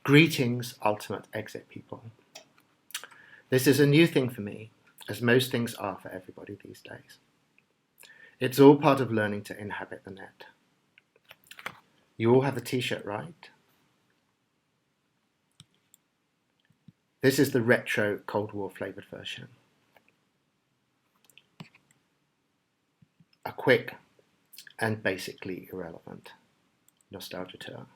Greetings, ultimate exit people. This is a new thing for me, as most things are for everybody these days. It's all part of learning to inhabit the net. You all have a t-shirt, right? This is the retro Cold War flavoured version. A quick and basically irrelevant nostalgia tour.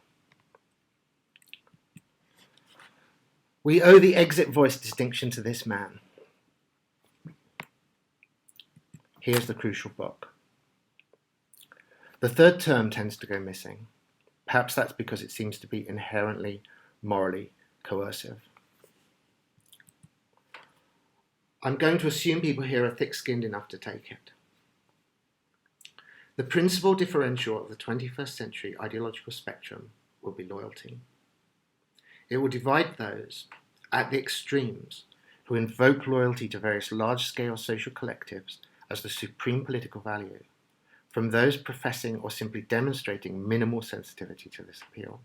We owe the exit voice distinction to this man. Here's the crucial book. The third term tends to go missing. Perhaps that's because it seems to be inherently morally coercive. I'm going to assume people here are thick-skinned enough to take it. The principal differential of the 21st century ideological spectrum will be loyalty. It will divide those at the extremes who invoke loyalty to various large-scale social collectives as the supreme political value, from those professing or simply demonstrating minimal sensitivity to this appeal.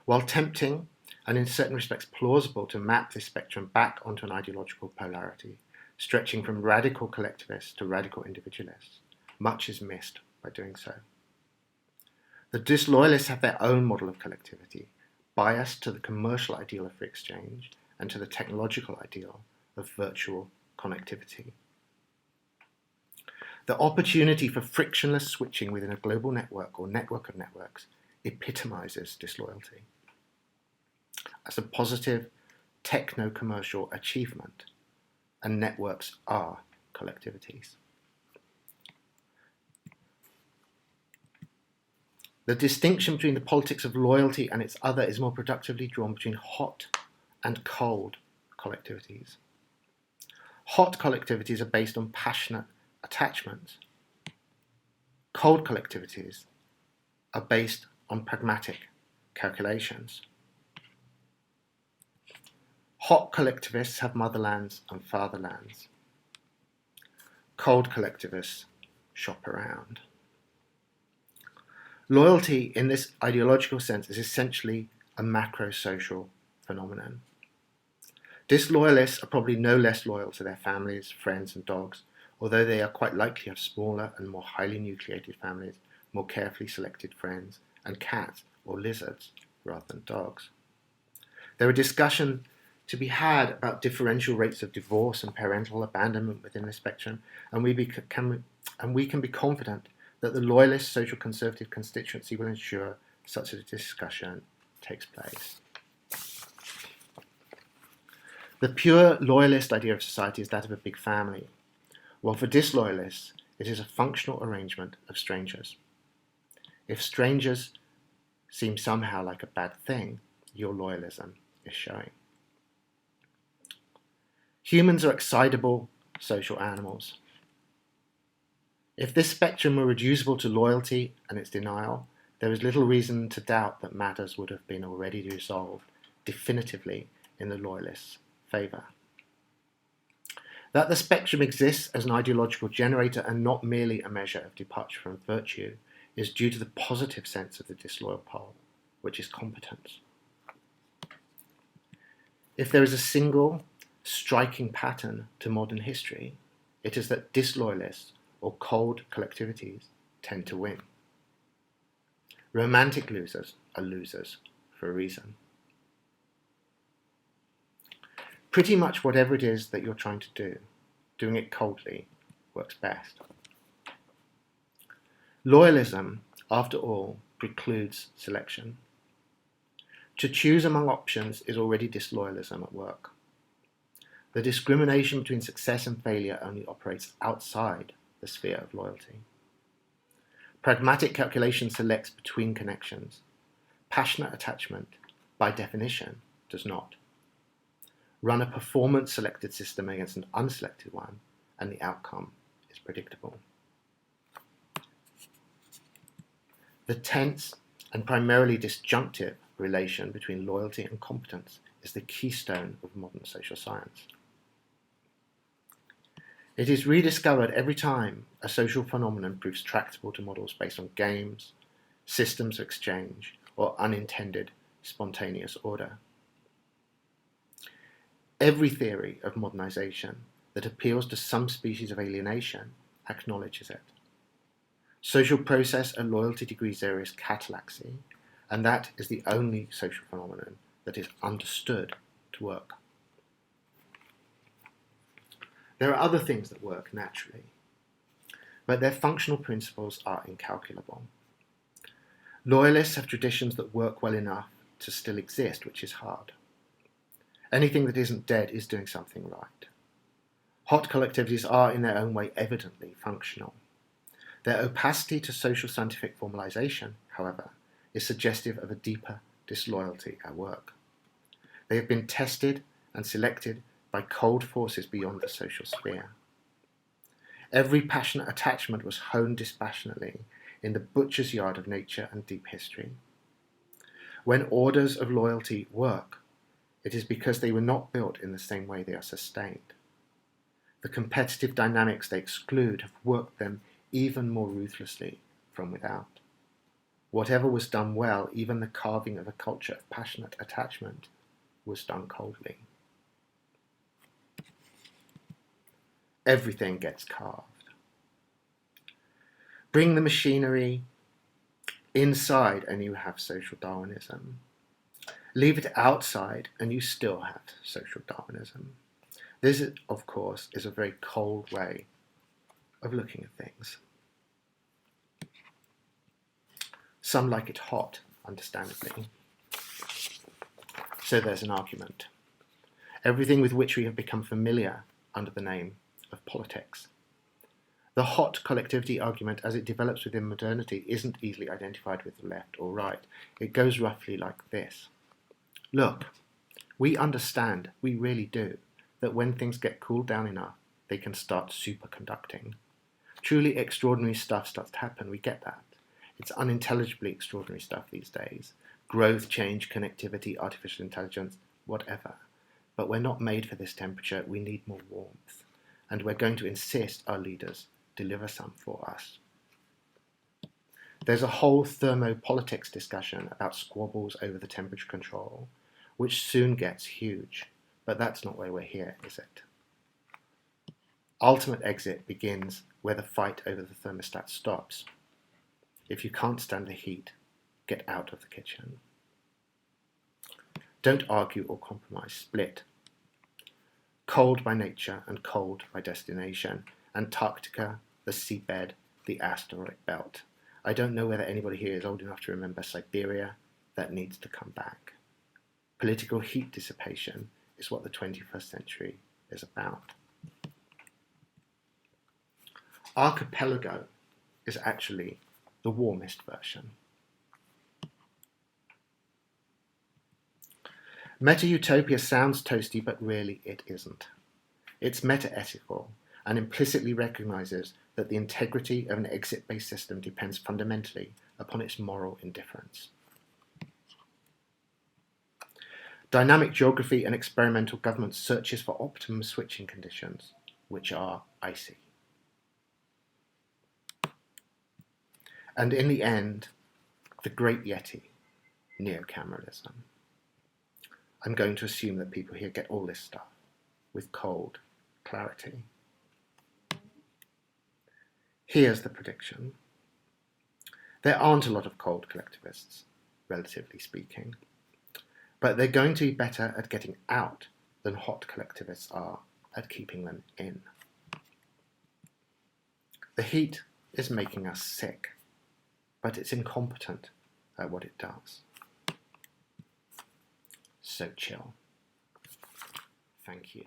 While tempting, and in certain respects plausible, to map this spectrum back onto an ideological polarity, stretching from radical collectivists to radical individualists, much is missed by doing so. The disloyalists have their own model of collectivity, biased to the commercial ideal of free exchange and to the technological ideal of virtual connectivity. The opportunity for frictionless switching within a global network or network of networks epitomizes disloyalty as a positive techno-commercial achievement, and networks are collectivities. The distinction between the politics of loyalty and its other is more productively drawn between hot and cold collectivities. Hot collectivities are based on passionate attachment. Cold collectivities are based on pragmatic calculations. Hot collectivists have motherlands and fatherlands. Cold collectivists shop around. Loyalty, in this ideological sense, is essentially a macro-social phenomenon. Disloyalists are probably no less loyal to their families, friends, and dogs, although they are quite likely to have smaller and more highly nucleated families, more carefully selected friends, and cats or lizards rather than dogs. There are discussions to be had about differential rates of divorce and parental abandonment within the spectrum, and we can be confident that the loyalist social conservative constituency will ensure such a discussion takes place. The pure loyalist idea of society is that of a big family, while for disloyalists it is a functional arrangement of strangers. If strangers seem somehow like a bad thing, your loyalism is showing. Humans are excitable social animals. If this spectrum were reducible to loyalty and its denial, there is little reason to doubt that matters would have been already resolved definitively in the loyalists' favour. That the spectrum exists as an ideological generator and not merely a measure of departure from virtue is due to the positive sense of the disloyal pole, which is competence. If there is a single, striking pattern to modern history, it is that disloyalists or cold collectivities tend to win. Romantic losers are losers for a reason. Pretty much whatever it is that you're trying to do, doing it coldly works best. Loyalism, after all, precludes selection. To choose among options is already disloyalism at work. The discrimination between success and failure only operates outside the sphere of loyalty. Pragmatic calculation selects between connections. Passionate attachment, by definition, does not. Run a performance-selected system against an unselected one, and the outcome is predictable. The tense and primarily disjunctive relation between loyalty and competence is the keystone of modern social science. It is rediscovered every time a social phenomenon proves tractable to models based on games, systems of exchange, or unintended spontaneous order. Every theory of modernization that appeals to some species of alienation acknowledges it. Social process at loyalty degree zero is catalaxy, and that is the only social phenomenon that is understood to work. There are other things that work naturally, but their functional principles are incalculable. Loyalists have traditions that work well enough to still exist, which is hard. Anything that isn't dead is doing something right. Hot collectivities are, in their own way, evidently functional. Their opacity to social scientific formalization, however, is suggestive of a deeper disloyalty at work. They have been tested and selected by cold forces beyond the social sphere. Every passionate attachment was honed dispassionately in the butcher's yard of nature and deep history. When orders of loyalty work, it is because they were not built in the same way they are sustained. The competitive dynamics they exclude have worked them even more ruthlessly from without. Whatever was done well, even the carving of a culture of passionate attachment, was done coldly. Everything gets carved. Bring the machinery inside and you have social Darwinism. Leave it outside and you still have social Darwinism. This, of course, is a very cold way of looking at things. Some like it hot, understandably. So there's an argument. Everything with which we have become familiar under the name of politics. The hot collectivity argument, as it develops within modernity, isn't easily identified with the left or right. It goes roughly like this. Look, we understand, we really do, that when things get cooled down enough, they can start superconducting. Truly extraordinary stuff starts to happen, we get that. It's unintelligibly extraordinary stuff these days. Growth, change, connectivity, artificial intelligence, whatever. But we're not made for this temperature, we need more warmth. And we're going to insist our leaders deliver some for us. There's a whole thermopolitics discussion about squabbles over the temperature control, which soon gets huge, but that's not why we're here, is it? Ultimate exit begins where the fight over the thermostat stops. If you can't stand the heat, get out of the kitchen. Don't argue or compromise, split. Cold by nature and cold by destination. Antarctica, the seabed, the asteroid belt. I don't know whether anybody here is old enough to remember Siberia. That needs to come back. Political heat dissipation is what the 21st century is about. Archipelago is actually the warmest version. Meta-utopia sounds toasty, but really it isn't. It's meta-ethical and implicitly recognizes that the integrity of an exit-based system depends fundamentally upon its moral indifference. Dynamic geography and experimental government searches for optimum switching conditions, which are icy. And in the end, the great Yeti, neocameralism. I'm going to assume that people here get all this stuff with cold clarity. Here's the prediction. There aren't a lot of cold collectivists, relatively speaking, but they're going to be better at getting out than hot collectivists are at keeping them in. The heat is making us sick, but it's incompetent at what it does. So chill. Thank you.